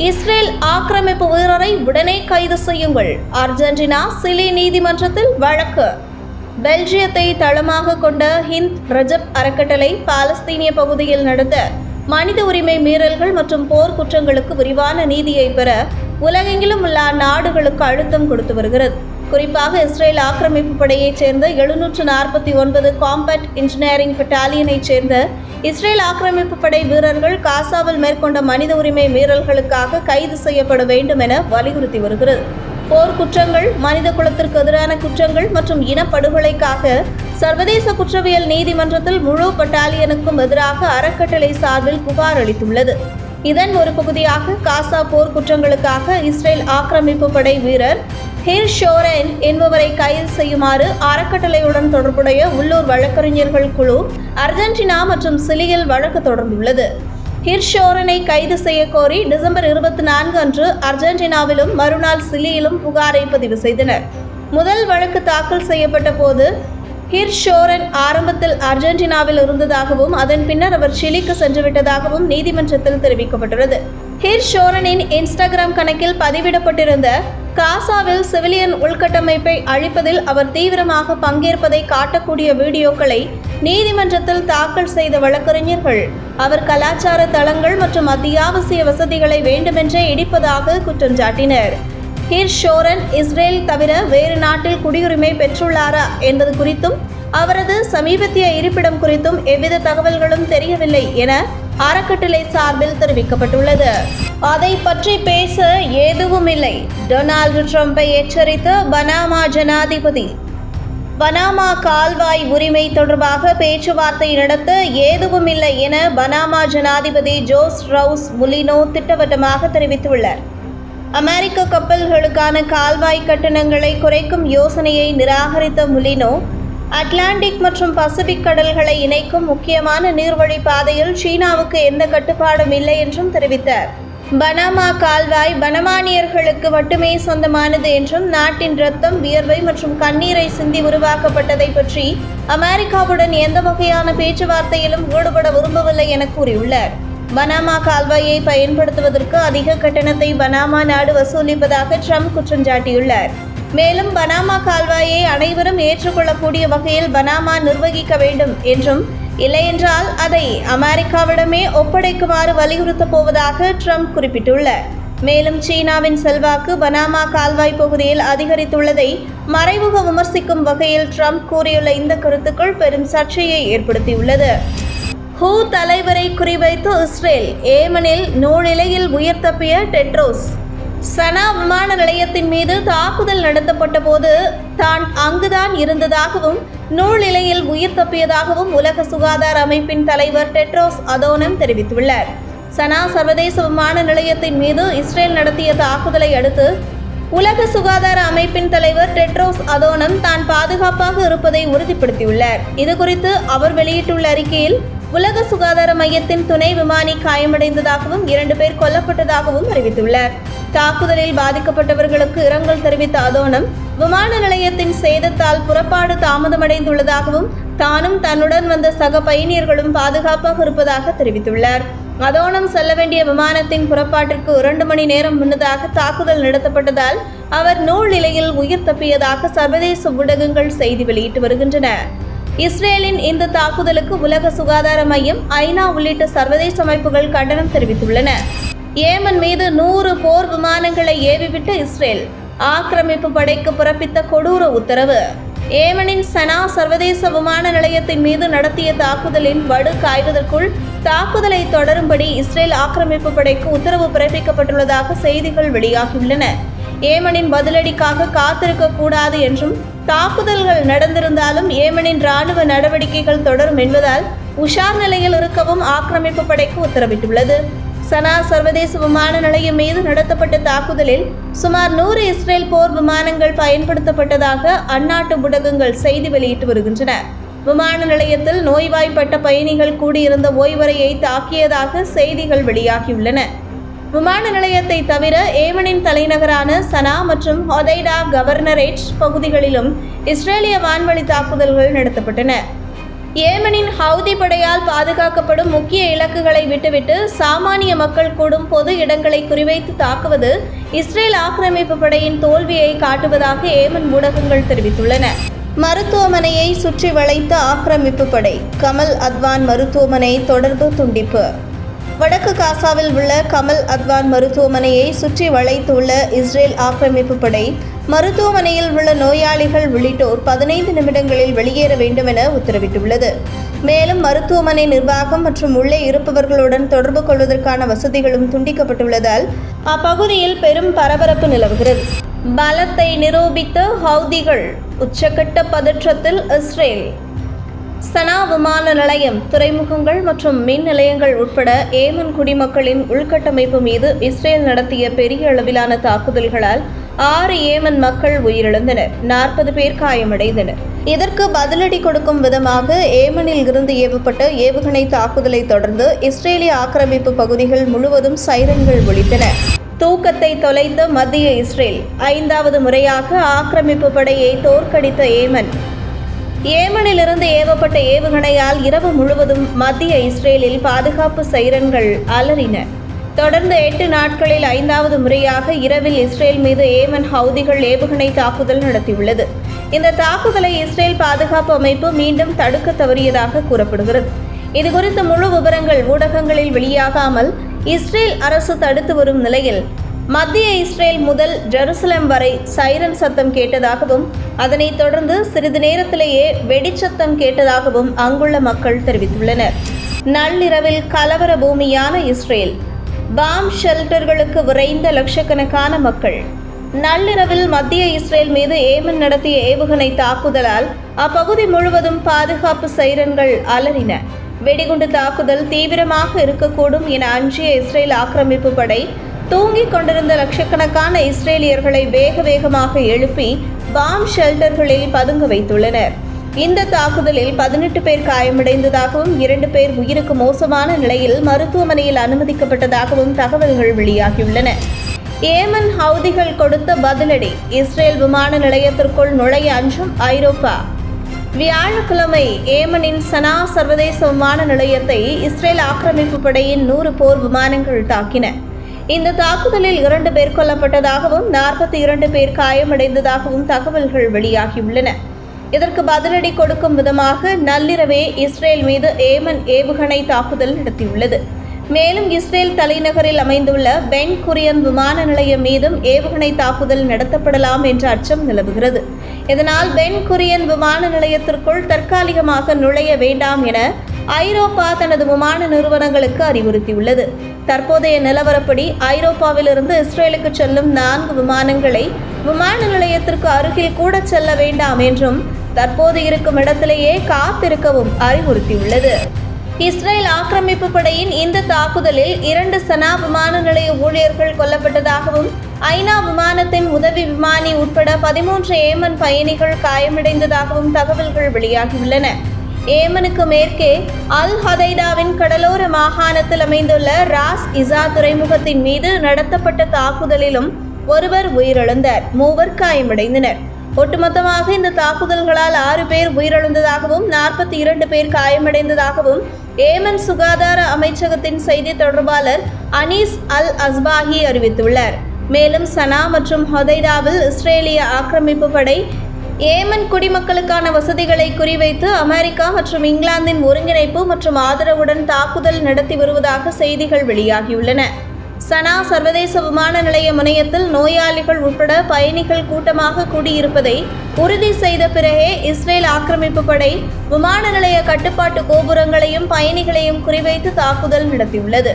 Israel ஆக்கிரமிப்பு வீரரை உடனே கைது செய்யுங்கள். அர்ஜென்டினா சிலி நீதிமன்றத்தில் வழக்கு. பெல்ஜியத்தை தளமாக கொண்ட ஹிந்த் ரஜப் அறக்கட்டளை பாலஸ்தீனிய பகுதியில் நடந்த மனித உரிமை மீறல்கள் மற்றும் போர் குற்றங்களுக்கு விரிவான நீதியை பெற உலகெங்கிலும் உள்ள நாடுகளுக்கு அழுத்தம் கொடுத்து வருகிறது. குறிப்பாக இஸ்ரேல் ஆக்கிரமிப்பு படையைச் சேர்ந்த 749 காம்பேட் இன்ஜினியரிங் பட்டாலியனைச் சேர்ந்த இஸ்ரேல் ஆக்கிரமிப்பு படை வீரர்கள் காசாவில் மேற்கொண்ட மனித உரிமை மீறல்களுக்காக கைது செய்யப்பட வேண்டும் என வலியுறுத்தி வருகிறது. போர் குற்றங்கள், மனித குலத்திற்கு எதிரான குற்றங்கள் மற்றும் இனப்படுகொலைக்காக சர்வதேச குற்றவியல் நீதிமன்றத்தில் முழு பட்டாலியனுக்கும் எதிராக அறக்கட்டளை சார்பில் புகார் அளித்துள்ளது. இதன் ஒரு பகுதியாக காசா போர் குற்றங்களுக்காக இஸ்ரேல் ஆக்கிரமிப்பு படை வீரர் ஹிர் ஷோரென் என்பவரை கைது செய்யுமாறு அறக்கட்டளையுடன் தொடர்புடைய உள்ளூர் வழக்கறிஞர்கள் குழு அர்ஜென்டினா மற்றும் சிலியில் வழக்கு தொடர்ந்துள்ளது. ஹிர் ஷோரனை கைது செய்ய கோரி டிசம்பர் 24 அன்று அர்ஜென்டினாவிலும் மறுநாள் சிலியிலும் புகாரை பதிவு செய்தனர். முதல் வழக்கு தாக்கல் செய்யப்பட்ட போது ஹிர் ஷோரன் ஆரம்பத்தில் அர்ஜென்டினாவில் இருந்ததாகவும் அதன் பின்னர் அவர் சிலிக்கு சென்றுவிட்டதாகவும் நீதிமன்றத்தில் தெரிவிக்கப்பட்டுள்ளது. ஹிர் ஷோரனின் இன்ஸ்டாகிராம் கணக்கில் பதிவிடப்பட்டிருந்த காசாவில் சிவிலியன் உள்கட்டமைப்பை அழிப்பதில் அவர் தீவிரமாக பங்கேற்பதை காட்டக்கூடிய வீடியோக்களை நீதிமன்றத்தில் தாக்கல் செய்த வழக்கறிஞர்கள் அவர் கலாச்சார தளங்கள் மற்றும் அத்தியாவசிய வசதிகளை வேண்டுமென்றே இடிப்பதாக குற்றம் சாட்டினர். ஹிர் ஷோரன் இஸ்ரேல் தவிர வேறு நாட்டில் குடியுரிமை பெற்றுள்ளாரா என்பது குறித்தும் அவரது சமீபத்திய இருப்பிடம் குறித்தும் எவ்வித தகவல்களும் தெரியவில்லை என அறக்கட்டளை சார்பில் தெரிவிக்கப்பட்டுள்ளது. அதை பற்றி பேச எதுவும் இல்லை. டொனால்டு ட்ரம்பை எச்சரித்த பனாமா ஜனாதிபதி. பனாமா கால்வாய் உரிமை தொடர்பாக பேச்சுவார்த்தை நடத்த எதுவும் இல்லை என பனாமா ஜனாதிபதி ஜோஸ் ரவுஸ் முலினோ திட்டவட்டமாக தெரிவித்துள்ளார். அமெரிக்க கப்பல்களுக்கான கால்வாய் கட்டணங்களை குறைக்கும் யோசனையை நிராகரித்த முலினோ, அட்லாண்டிக் மற்றும் பசிபிக் கடல்களை இணைக்கும் முக்கியமான நீர்வழி பாதையில் சீனாவுக்கு எந்த கட்டுப்பாடும் இல்லை என்றும் தெரிவித்தார். பனாமா கால்வாய் பனமானியர்களுக்கு மட்டுமே சொந்தமானது என்றும் நாட்டின் இரத்தம், வியர்வை மற்றும் கண்ணீரை சிந்தி உருவாக்கப்பட்டதை பற்றி அமெரிக்காவுடன் எந்த வகையான பேச்சுவார்த்தையிலும் ஈடுபட விரும்பவில்லை என கூறியுள்ளார். பனாமா கால்வாயை பயன்படுத்துவதற்கு அதிக கட்டணத்தை பனாமா நாடு வசூலிப்பதாக ட்ரம்ப் குற்றம் சாட்டியுள்ளார். மேலும் பனாமா கால்வாயை அனைவரும் ஏற்றுக்கொள்ளக்கூடிய வகையில் பனாமா நிர்வகிக்க வேண்டும் என்றும், இல்லையென்றால் அதை அமெரிக்காவிடமே ஒப்படைக்குமாறு வலியுறுத்தப் போவதாக ட்ரம்ப் குறிப்பிட்டுள்ளார். மேலும் சீனாவின் செல்வாக்கு பனாமா கால்வாய் பகுதியில் அதிகரித்துள்ளதை மறைமுக விமர்சிக்கும் வகையில் ட்ரம்ப் கூறியுள்ள இந்த கருத்துக்கள் பெரும் சர்ச்சையை ஏற்படுத்தியுள்ளது. ஹூ தலைவரை குறிவைத்து இஸ்ரேல் ஏமனில் நூலிலையில் உயிர் தப்பிய டெட்ரோஸ். சனா விமான நிலையத்தின் மீது தாக்குதல் நடத்தப்பட்ட போது தான் அங்குதான் இருந்ததாகவும் நூலிலையில் உயிர் தப்பியதாகவும் உலக சுகாதார அமைப்பின் தலைவர் டெட்ரோஸ் அதோனம் தெரிவித்துள்ளார். சனா சர்வதேச விமான நிலையத்தின் மீது இஸ்ரேல் நடத்திய தாக்குதலை அடுத்து உலக சுகாதார அமைப்பின் தலைவர் டெட்ரோஸ் அதோனம் தான் பாதுகாப்பாக இருப்பதை உறுதிப்படுத்தியுள்ளார். இதுகுறித்து அவர் வெளியிட்டுள்ள அறிக்கையில் உலக சுகாதார மையத்தின் துணை விமானி காயமடைந்ததாகவும் 2 பேர் கொல்லப்பட்டதாகவும் அறிவித்துள்ளார். தாக்குதலில் பாதிக்கப்பட்டவர்களுக்கு இரங்கல் தெரிவித்த அதோனம், விமான நிலையத்தின் சேதத்தால் புறப்பாடு தாமதமடைந்துள்ளதாகவும் தானும் தன்னுடன் வந்த சக பயணியர்களும் பாதுகாப்பாக இருப்பதாக தெரிவித்துள்ளார். அதோனம் செல்ல வேண்டிய விமானத்தின் புறப்பாட்டிற்கு 2 மணி நேரம் முன்னதாக தாக்குதல் நடத்தப்பட்டதால் அவர் நூல் நிலையில் உயிர் தப்பியதாக சர்வதேச ஊடகங்கள் செய்தி வெளியிட்டு வருகின்றன. இஸ்ரேலின் இந்த தாக்குதலுக்கு உலக சுகாதார மையம், ஐநா உள்ளிட்ட சர்வதேச அமைப்புகள் கண்டனம் தெரிவித்துள்ளன. ஏமன் மீது 100 போர் விமானங்களை ஏவிவிட்ட இஸ்ரேல் ஆக்கிரமிப்பு படைக்கு பிறப்பித்த கொடூர உத்தரவு. ஏமனின் சனா சர்வதேச விமான நிலையத்தின் மீது நடத்திய தாக்குதலின் வடு காய்வதற்குள் தாக்குதலை தொடரும்படி இஸ்ரேல் ஆக்கிரமிப்பு படைக்கு உத்தரவு பிறப்பிக்கப்பட்டுள்ளதாக செய்திகள் வெளியாகியுள்ளன. ஏமனின் பதிலடிக்காக காத்திருக்க கூடாது என்றும், தாக்குதல்கள் நடந்திருந்தாலும் ஏமனின் இராணுவ நடவடிக்கைகள் தொடரும் என்பதால் உஷார் நிலையில் இருக்கவும் ஆக்கிரமிப்பு படைக்கு உத்தரவிட்டுள்ளது. சனா சர்வதேச விமான நிலையம் மீது நடத்தப்பட்ட தாக்குதலில் சுமார் 100 இஸ்ரேல் போர் விமானங்கள் பயன்படுத்தப்பட்டதாக அந்நாட்டு ஊடகங்கள் செய்தி வெளியிட்டு வருகின்றன. விமான நிலையத்தில் நோய்வாய்ப்பட்ட பயணிகள் கூடியிருந்த ஓய்வறையை தாக்கியதாக செய்திகள் வெளியாகியுள்ளன. விமான நிலையத்தை தவிர ஏமனின் தலைநகரான சனா மற்றும் ஹொதைடா கவர்னரேட் பகுதிகளிலும் இஸ்ரேலிய வான்வழி தாக்குதல்கள் நடத்தப்பட்டன. ஏமனின் ஹவுதி படையால் பாதுகாக்கப்படும் முக்கிய இலக்குகளை விட்டுவிட்டு சாமானிய மக்கள் கூடும் பொது இடங்களை குறிவைத்து தாக்குவது இஸ்ரேல் ஆக்கிரமிப்பு படையின் தோல்வியை காட்டுவதாக ஏமன் ஊடகங்கள் தெரிவித்துள்ளன. மருத்துவமனையை சுற்றி வளைத்த ஆக்கிரமிப்பு படை. கமல் அத்வான் மருத்துவமனை தொடர்பு துண்டிப்பு. வடக்கு காசாவில் உள்ள கமல் அத்வான் மருத்துவமனையை சுற்றி வளைத்துள்ள இஸ்ரேல் ஆக்கிரமிப்பு படை மருத்துவமனையில் உள்ள நோயாளிகள் உள்ளிட்டோர் 15 நிமிடங்களில் வெளியேற வேண்டும் என உத்தரவிட்டுள்ளது. மேலும் மருத்துவமனை நிர்வாகம் மற்றும் உள்ளே இருப்பவர்களுடன் தொடர்பு கொள்வதற்கான வசதிகளும் துண்டிக்கப்பட்டுள்ளதால் அப்பகுதியில் பெரும் பரபரப்பு நிலவுகிறது. பலத்தை நிரூபித்த ஹவுதிகள். உச்சக்கட்ட பதற்றத்தில் இஸ்ரேல். சனா விமான நிலையம், துறைமுகங்கள் மற்றும் மின் நிலையங்கள் உட்பட ஏமன் குடிமக்களின் உள்கட்டமைப்பு மீது இஸ்ரேல் நடத்திய பெரிய அளவிலான தாக்குதல்களால் 6 ஏமன் மக்கள் உயிரிழந்தனர், 40 பேர் காயமடைந்தனர். இதற்கு பதிலடி கொடுக்கும் விதமாக ஏமனில் இருந்து ஏவப்பட்ட ஏவுகணை தாக்குதலை தொடர்ந்து இஸ்ரேலிய ஆக்கிரமிப்பு பகுதிகள் முழுவதும் சைரன்கள் ஒலித்தன. தூக்கத்தை தொலைத்த மத்திய இஸ்ரேல். 5வது முறையாக ஆக்கிரமிப்பு படையை தோற்கடித்த ஏமன். ஏமனிலிருந்து ஏவப்பட்ட ஏவுகணையால் இரவு முழுவதும் மத்திய இஸ்ரேலில் பாதுகாப்பு சைரன்கள் அலறின. தொடர்ந்து 8 நாட்களில் 5வது முறையாக இரவில் இஸ்ரேல் மீது ஏமன் ஹவுதிகள் ஏவுகணை தாக்குதல் நடத்தியுள்ளது. இந்த தாக்குதலை இஸ்ரேல் பாதுகாப்பு அமைப்பு மீண்டும் தடுக்க தவறியதாக கூறப்படுகிறது. இதுகுறித்த முழு விவரங்கள் ஊடகங்களில் வெளியாகாமல் இஸ்ரேல் அரசு தடுத்து வரும் நிலையில் மத்திய இஸ்ரேல் முதல் ஜெருசலம் வரை சைரன் சத்தம் கேட்டதாகவும் அதனைத் தொடர்ந்து சிறிது நேரத்திலேயே வெடிச்சத்தம் கேட்டதாகவும் அங்குள்ள மக்கள் தெரிவித்துள்ளனர். நள்ளிரவில் கலவர பூமியான இஸ்ரேல். பாம் ஷெல்டர்களுக்கு விரைந்த லட்சக்கணக்கான மக்கள். நள்ளிரவில் மத்திய இஸ்ரேல் மீது ஏமன் நடத்திய ஏவுகணை தாக்குதலால் அப்பகுதி முழுவதும் பாதுகாப்பு சைரன்கள் அலறின. வெடிகுண்டு தாக்குதல் தீவிரமாக இருக்கக்கூடும் என அஞ்சிய இஸ்ரேல் ஆக்கிரமிப்பு படை தூங்கிக் கொண்டிருந்த லட்சக்கணக்கான இஸ்ரேலியர்களை வேக வேகமாக எழுப்பி பாம் ஷெல்டர்களில் பதுங்க வைத்துள்ளனர். இந்த தாக்குதலில் 18 பேர் காயமடைந்ததாகவும் 2 பேர் உயிருக்கு மோசமான நிலையில் மருத்துவமனையில் அனுமதிக்கப்பட்டதாகவும் தகவல்கள் வெளியாகியுள்ளன. ஏமன் ஹவுதிகள் கொடுத்த பதிலடி. இஸ்ரேல் விமான நிலையத்திற்குள் நுழைய அஞ்சும் ஐரோப்பா. வியாழக்கிழமை ஏமனின் சனா சர்வதேச விமான நிலையத்தை இஸ்ரேல் ஆக்கிரமிப்பு படையின் 100 போர் விமானங்கள் தாக்கின. இந்த தாக்குதலில் 2 பேர் கொல்லப்பட்டதாகவும் 42 பேர் காயமடைந்ததாகவும் தகவல்கள் வெளியாகியுள்ளன. இதற்கு பதிலடி கொடுக்கும் விதமாக நள்ளிரவே இஸ்ரேல் மீது ஏமன் ஏவுகணை தாக்குதல் நடத்தியுள்ளது. மேலும் இஸ்ரேல் தலைநகரில் அமைந்துள்ள பென் குரியன் விமான நிலையம் மீதும் ஏவுகணை தாக்குதல் நடத்தப்படலாம் என்ற அச்சம் நிலவுகிறது. இதனால் பென் குரியன் விமான நிலையத்திற்குள் தற்காலிகமாக நுழைய வேண்டாம் என ஐரோப்பா தனது விமான நிறுவனங்களுக்கு அறிவுறுத்தியுள்ளது. தற்போதைய நிலவரப்படி ஐரோப்பாவிலிருந்து இஸ்ரேலுக்கு செல்லும் 4 விமானங்களை விமான நிலையத்திற்கு அருகில் கூட செல்ல வேண்டாம் என்றும் தற்போது இருக்கும் இடத்திலேயே காத்திருக்கவும் அறிவுறுத்தியுள்ளது. இஸ்ரேல் ஆக்கிரமிப்பு படையின் இந்த தாக்குதலில் 2 சனா விமான நிலைய ஊழியர்கள் கொல்லப்பட்டதாகவும் ஐநா விமானத்தின் உதவி விமானி உட்பட 13 ஏமன் பயணிகள் காயமடைந்ததாகவும் தகவல்கள் வெளியாகியுள்ளன. ஏமனுக்கு மேற்கே அல் ஹதைடாவின் கடலோர மாகாணத்தில் அமைந்துள்ள ராஸ் இசா துறைமுகத்தின் மீது நடத்தப்பட்ட தாக்குதலிலும் ஒருவர் உயிரிழந்தார், 3 காயமடைந்தனர். ஒட்டுமொத்தமாக இந்த தாக்குதல்களால் 6 பேர் உயிரிழந்ததாகவும் 42 பேர் காயமடைந்ததாகவும் ஏமன் சுகாதார அமைச்சகத்தின் செய்தி தொடர்பாளர் அனீஸ் அல் அஸ்பாஹி அறிவித்துள்ளார். மேலும் சனா மற்றும் ஹொதைடாவில் இஸ்ரேலிய ஆக்கிரமிப்பு படை ஏமன் குடிமக்களுக்கான வசதிகளை குறிவைத்து அமெரிக்கா மற்றும் இங்கிலாந்தின் ஒருங்கிணைப்பு மற்றும் ஆதரவுடன் தாக்குதல் நடத்தி வருவதாக செய்திகள் வெளியாகியுள்ளன. சனா சர்வதேச விமான நிலைய முனையத்தில் நோயாளிகள் உட்பட பயணிகள் கூட்டமாக கூடியிருப்பதை உறுதி செய்த பிறகே இஸ்ரேல் ஆக்கிரமிப்பு படை விமான நிலைய கட்டுப்பாட்டு கோபுரங்களையும் பயணிகளையும் குறிவைத்து தாக்குதல் நடத்தியுள்ளது.